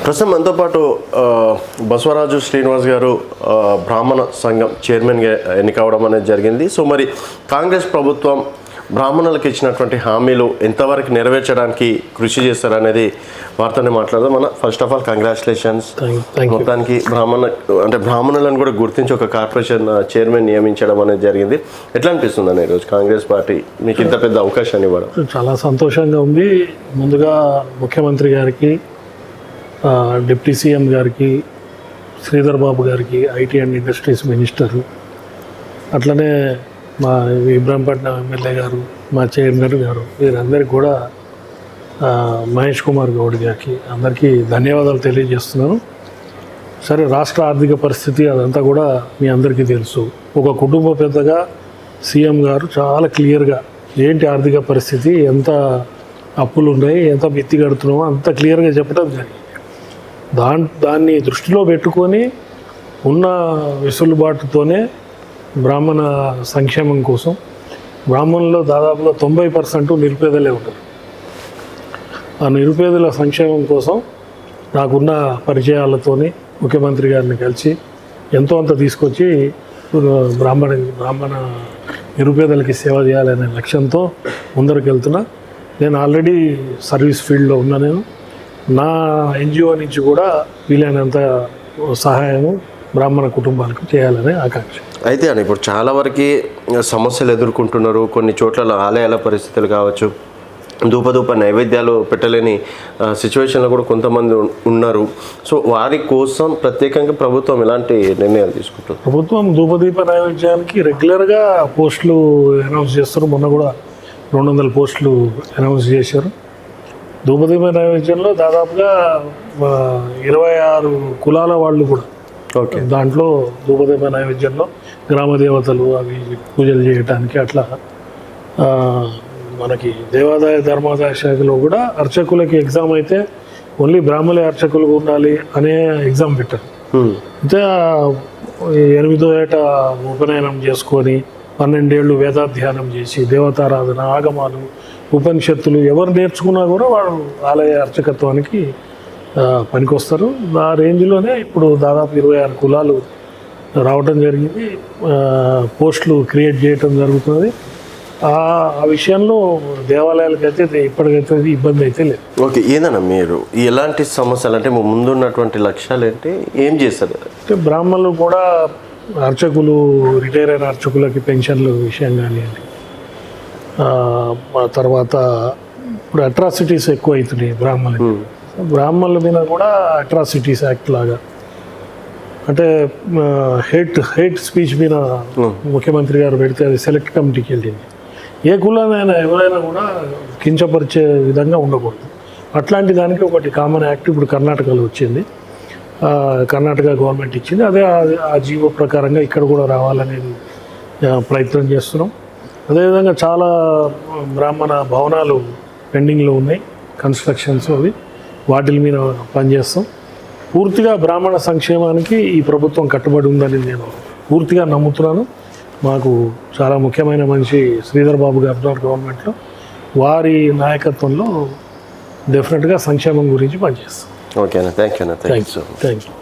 ప్రస్తుతం మనతో పాటు బసవరాజు శ్రీనివాస్ గారు బ్రాహ్మణ సంఘం చైర్మన్గా ఎన్నికవడం అనేది జరిగింది. సో మరి కాంగ్రెస్ ప్రభుత్వం బ్రాహ్మణులకు ఇచ్చినటువంటి హామీలు ఎంతవరకు నెరవేర్చడానికి కృషి చేస్తారనేది వార్తనే మాట్లాడదాం. మన ఫస్ట్ ఆఫ్ ఆల్ కంగ్రాచులేషన్స్. మొత్తానికి బ్రాహ్మణులను కూడా గుర్తించి ఒక కార్పొరేషన్ చైర్మన్ నియమించడం అనేది జరిగింది. ఎట్లా అనిపిస్తుంది అనే ఈరోజు కాంగ్రెస్ పార్టీ మీకు ఇంత పెద్ద అవకాశాన్ని ఇవ్వడం? చాలా సంతోషంగా ఉంది. ముందుగా ముఖ్యమంత్రి గారికి, డిప్యూటీ సీఎం గారికి, శ్రీధర్ బాబు గారికి, ఐటీ అండ్ ఇండస్ట్రీస్ మినిస్టర్, అట్లనే మా ఇబ్రాహీంపట్నం ఎమ్మెల్యే గారు, మా చైర్మన్ గారు, వీరందరికీ కూడా మహేష్ కుమార్ గౌడ్ గారికి అందరికీ ధన్యవాదాలు తెలియజేస్తున్నాను. సరే, రాష్ట్ర ఆర్థిక పరిస్థితి అదంతా కూడా మీ అందరికీ తెలుసు. ఒక కుటుంబ పెద్దగా సీఎం గారు చాలా క్లియర్గా ఏంటి ఆర్థిక పరిస్థితి, ఎంత అప్పులు ఉన్నాయి, ఎంత మిత్తి కడుతున్నామో అంత క్లియర్గా చెప్పడం జరిగింది. దాన్ని దృష్టిలో పెట్టుకొని ఉన్న వెసులుబాటుతోనే బ్రాహ్మణ సంక్షేమం కోసం, బ్రాహ్మణుల్లో దాదాపుగా 90% నిరుపేదలే ఉంటారు. ఆ నిరుపేదల సంక్షేమం కోసం నాకున్న పరిచయాలతోని ముఖ్యమంత్రి గారిని కలిసి ఎంతో అంత తీసుకొచ్చి బ్రాహ్మణ నిరుపేదలకి సేవ చేయాలనే లక్ష్యంతో ముందరికి వెళ్తున్నా. నేను ఆల్రెడీ సర్వీస్ ఫీల్డ్లో ఉన్నా. నేను నా ఎన్జిఓ నుంచి కూడా వీలైనంత సహాయము బ్రాహ్మణ కుటుంబాలకు చేయాలనే ఆకాంక్ష. అయితే అని ఇప్పుడు చాలా వరకు సమస్యలు ఎదుర్కొంటున్నారు. కొన్ని చోట్ల ఆలయాల పరిస్థితులు కావచ్చు, ధూప నైవేద్యాలు పెట్టలేని సిచ్యువేషన్లో కూడా కొంతమంది ఉన్నారు. సో వారి కోసం ప్రత్యేకంగా ప్రభుత్వం ఎలాంటి నిర్ణయాలు తీసుకుంటుంది? ప్రభుత్వం ధూపదీప నైవేద్యానికి రెగ్యులర్గా పోస్టులు అనౌన్స్ చేస్తారు. మొన్న కూడా 200 పోస్టులు అనౌన్స్ చేశారు. ధూపదీప నైవేద్యంలో దాదాపుగా 26 కులాల వాళ్ళు కూడా దాంట్లో ధూపదీప నైవేద్యంలో గ్రామ దేవతలు అవి పూజలు చేయటానికి అట్లా మనకి దేవాదాయ ధర్మాదాయ శాఖలో కూడా అర్చకులకి ఎగ్జామ్ అయితే ఓన్లీ బ్రాహ్మణులే అర్చకులు ఉండాలి అనే ఎగ్జామ్ పెట్టారు. అయితే 8వ ఏట ఉపనయనం చేసుకొని 12 ఏళ్ళు వేదాధ్యానం చేసి దేవతారాధన, ఆగమాలు, ఉపనిషత్తులు ఎవరు నేర్చుకున్నా కూడా వాళ్ళు ఆలయ అర్చకత్వానికి పనికొస్తారు. ఆ రేంజ్లోనే ఇప్పుడు దాదాపు 26 కులాలు రావటం జరిగింది. పోస్టులు క్రియేట్ చేయటం జరుగుతుంది. ఆ విషయంలో దేవాలయాలకైతే ఇప్పటికైతే ఇబ్బంది అయితే లేదు. ఓకే, ఏదన్నా మీరు ఎలాంటి సమస్యలు అంటే ముందున్నటువంటి లక్ష్యాలు ఏంటి, ఏం చేస్తారు? అంటే బ్రాహ్మణులు కూడా అర్చకులు, రిటైర్ అయిన అర్చకులకి పెన్షన్లు విషయం కానివ్వండి, తర్వాత ఇప్పుడు అట్రాసిటీస్ ఎక్కువ అవుతున్నాయి బ్రాహ్మణుల మీద కూడా అట్రాసిటీస్ యాక్ట్ లాగా, అంటే హేట్ స్పీచ్ మీద ముఖ్యమంత్రి గారు పెడితే అది సెలెక్ట్ కమిటీకి వెళ్ళింది. ఏ కులానైనా ఎవరైనా కూడా కించపరిచే విధంగా ఉండకూడదు. అట్లాంటి దానికి ఒకటి కామన్ యాక్ట్ ఇప్పుడు కర్ణాటకలో వచ్చింది. కర్ణాటక గవర్నమెంట్ ఇచ్చింది. అదే ఆ జీవో ప్రకారంగా ఇక్కడ కూడా రావాలనేది ప్రయత్నం చేస్తున్నాం. అదేవిధంగా చాలా బ్రాహ్మణ భవనాలు పెండింగ్లో ఉన్నాయి, కన్స్ట్రక్షన్స్ అవి, వాటి మీద పనిచేస్తాం. పూర్తిగా బ్రాహ్మణ సంక్షేమానికి ఈ ప్రభుత్వం కట్టుబడి ఉందని నేను పూర్తిగా నమ్ముతున్నాను. మాకు చాలా ముఖ్యమైన మనిషి శ్రీధర్ బాబు గారు గవర్నమెంట్లో, వారి నాయకత్వంలో డెఫినెట్గా సంక్షేమం గురించి పనిచేస్తాం. ఓకేనా, థ్యాంక్ యూ. Thank you.